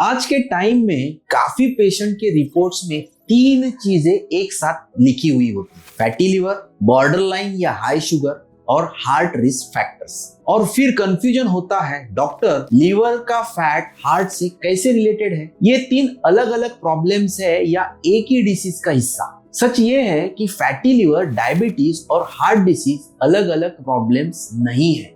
आज के टाइम में काफी पेशेंट के रिपोर्ट्स में तीन चीजें एक साथ लिखी हुई होती है: फैटी लिवर, बॉर्डरलाइन या हाई शुगर और हार्ट रिस्क फैक्टर्स। और फिर कंफ्यूजन होता है, डॉक्टर लीवर का फैट हार्ट से कैसे रिलेटेड है? ये तीन अलग अलग प्रॉब्लम्स है या एक ही डिसीज का हिस्सा? सच ये है कि फैटी लिवर, डायबिटीज और हार्ट डिसीज अलग अलग प्रॉब्लम्स नहीं है।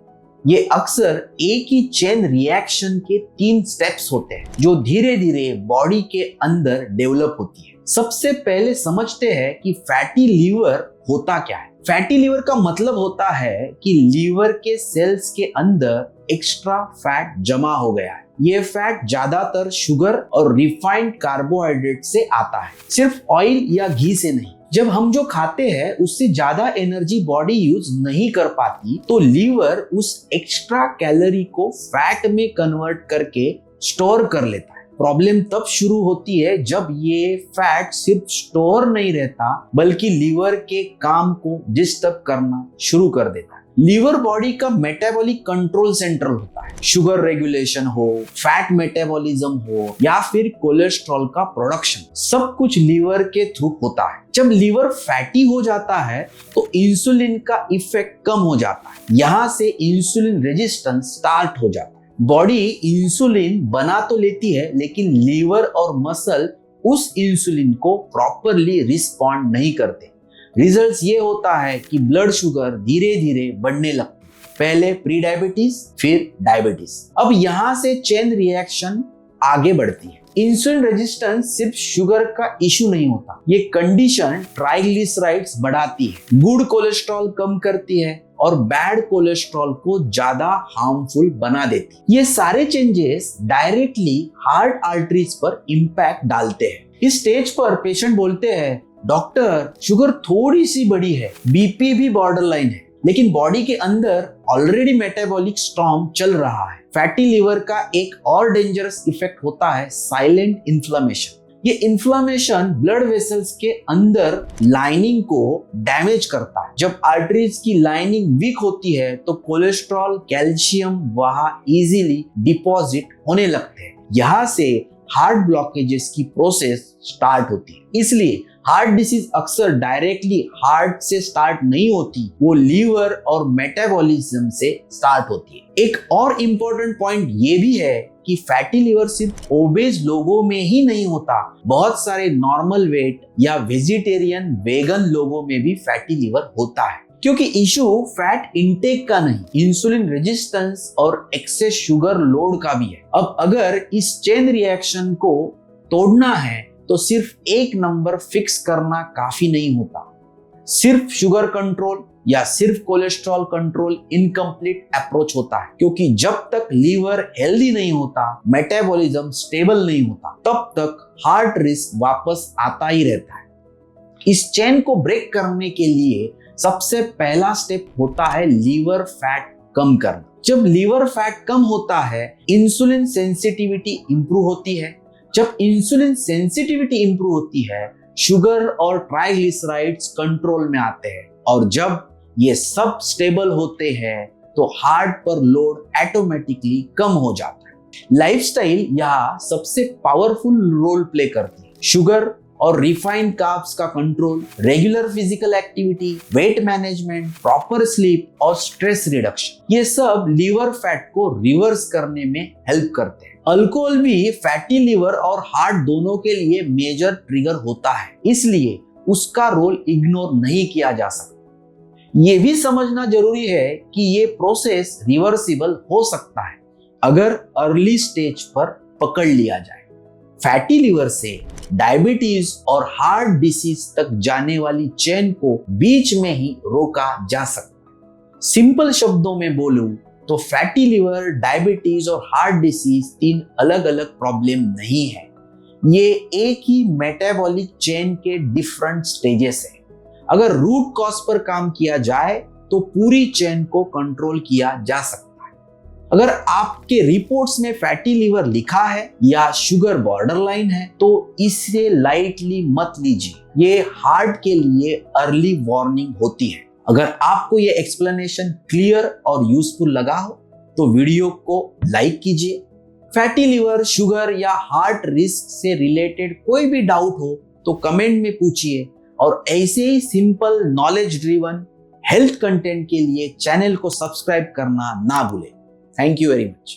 ये अक्सर एक ही चेन रिएक्शन के तीन स्टेप्स होते हैं जो धीरे धीरे बॉडी के अंदर डेवलप होती है। सबसे पहले समझते हैं कि फैटी लिवर होता क्या है। फैटी लिवर का मतलब होता है कि लीवर के सेल्स के अंदर एक्स्ट्रा फैट जमा हो गया है। ये फैट ज्यादातर शुगर और रिफाइंड कार्बोहाइड्रेट से आता है, सिर्फ ऑयल या घी से नहीं। जब हम जो खाते हैं उससे ज्यादा एनर्जी बॉडी यूज नहीं कर पाती, तो लीवर उस एक्स्ट्रा कैलोरी को फैट में कन्वर्ट करके स्टोर कर लेता है। प्रॉब्लम तब शुरू होती है जब ये फैट सिर्फ स्टोर नहीं रहता बल्कि लीवर के काम को डिस्टर्ब करना शुरू कर देता है। लीवर बॉडी का मेटाबॉलिक कंट्रोल सेंटर होता है। शुगर रेगुलेशन हो, फैट मेटाबॉलिज्म हो या फिर कोलेस्ट्रॉल का प्रोडक्शन, सब कुछ लीवर के थ्रू होता है। जब लीवर फैटी हो जाता है तो इंसुलिन का इफेक्ट कम हो जाता है। यहाँ से इंसुलिन रेजिस्टेंस स्टार्ट हो जाता है। बॉडी इंसुलिन बना तो लेती है लेकिन लीवर और मसल उस इंसुलिन को प्रॉपरली रिस्पॉन्ड नहीं करते। रिजल्ट्स ये होता है कि ब्लड शुगर धीरे धीरे बढ़ने लगती है, पहले प्री डायबिटीज फिर डायबिटीज। अब यहाँ से चेन रिएक्शन आगे बढ़ती है। इंसुलिन रेजिस्टेंस सिर्फ शुगर का इशू नहीं होता, ये कंडीशन ट्राइग्लिसराइड्स बढ़ाती है, गुड कोलेस्ट्रॉल कम करती है और बैड कोलेस्ट्रॉल को ज्यादा हार्मफुल बना देती है। ये सारे चेंजेस डायरेक्टली हार्ट आर्टरीज पर इंपैक्ट डालते हैं। इस स्टेज पर पेशेंट बोलते हैं, डॉक्टर शुगर थोड़ी सी बढ़ी है, बीपी भी बॉर्डरलाइन है, लेकिन बॉडी के अंदर ऑलरेडी मेटाबॉलिक स्टॉर्म चल रहा है। फैटी लिवर का एक और डेंजरस इफेक्ट होता है साइलेंट इन्फ्लेमेशन। ये इन्फ्लेमेशन ब्लड वेसल्स के अंदर लाइनिंग को डैमेज करता है। जब आर्टरीज की लाइनिंग वीक होती है तो कोलेस्ट्रॉल, कैल्शियम वहां इजीली डिपॉजिट होने लगते हैं। यहाँ से हार्ट ब्लॉकेजेस की प्रोसेस स्टार्ट होती है। इसलिए हार्ट डिसीज अक्सर डायरेक्टली हार्ट से स्टार्ट नहीं होती, वो लीवर और मेटाबॉलिज्म से स्टार्ट होती है। एक और इम्पोर्टेंट पॉइंट ये भी है कि फैटी लिवर सिर्फ ओबेज लोगों में ही नहीं होता, बहुत सारे नॉर्मल वेट या वेजिटेरियन, वेगन लोगों में भी फैटी लिवर होता है। क्योंकि इशू फैट इंटेक का नहीं, इंसुलिन रेजिस्टेंस और एक्सेस शुगर लोड का भी है। अब अगर इस चेन रिएक्शन को तोड़ना है तो सिर्फ एक नंबर फिक्स करना काफी नहीं होता। सिर्फ शुगर कंट्रोल या सिर्फ कोलेस्ट्रॉल कंट्रोल इनकम्प्लीट अप्रोच होता है, क्योंकि जब तक लीवर हेल्दी नहीं होता, मेटाबॉलिज्म स्टेबल नहीं होता, तब तक हार्ट रिस्क वापस आता ही रहता है। इस चेन को ब्रेक करने के लिए सबसे पहला स्टेप होता है लीवर फैट कम करना। जब लीवर फैट कम होता है, इंसुलिन सेंसिटिविटी इंप्रूव होती है। जब इंसुलिन सेंसिटिविटी इंप्रूव होती है, शुगर और ट्राइग्लिसराइड्स कंट्रोल में आते हैं, और जब ये सब स्टेबल होते हैं तो हार्ट पर लोड ऑटोमेटिकली कम हो जाता है। लाइफस्टाइल यहाँ सबसे पावरफुल रोल प्ले करती है। शुगर और रिफाइंड कार्ब्स का control, regular physical activity, weight management, proper sleep और स्ट्रेस रिडक्शन, ये सब लीवर फैट को रिवर्स करने में हेल्प करते हैं। अल्कोहल भी फैटी लिवर और हार्ट दोनों के लिए मेजर ट्रिगर होता है, इसलिए उसका रोल इग्नोर नहीं किया जा सकता। ये भी समझना जरूरी है कि ये प्रोसेस रिवर्सिबल हो सकता है अगर अर्ली स्टेज पर पकड़ लिया जाए। फैटी लिवर से डायबिटीज और हार्ट डिसीज तक जाने वाली चेन को बीच में ही रोका जा सकता है। सिंपल शब्दों में बोलूं तो फैटी लिवर, डायबिटीज और हार्ट डिसीज तीन अलग अलग प्रॉब्लम नहीं है, ये एक ही मेटाबॉलिक चेन के डिफरेंट स्टेजेस है। अगर रूट कॉज पर काम किया जाए तो पूरी चेन को कंट्रोल किया जा सकता है। अगर आपके रिपोर्ट्स में फैटी लिवर लिखा है या शुगर बॉर्डरलाइन है तो इसे लाइटली मत लीजिए, ये हार्ट के लिए अर्ली वार्निंग होती है। अगर आपको ये एक्सप्लेनेशन क्लियर और यूजफुल लगा हो तो वीडियो को लाइक कीजिए, फैटी लिवर, शुगर या हार्ट रिस्क से रिलेटेड कोई भी डाउट हो तो कमेंट में पूछिए और ऐसे ही simple knowledge driven health content के लिए चैनल को सब्सक्राइब करना ना भूलें। Thank you very much.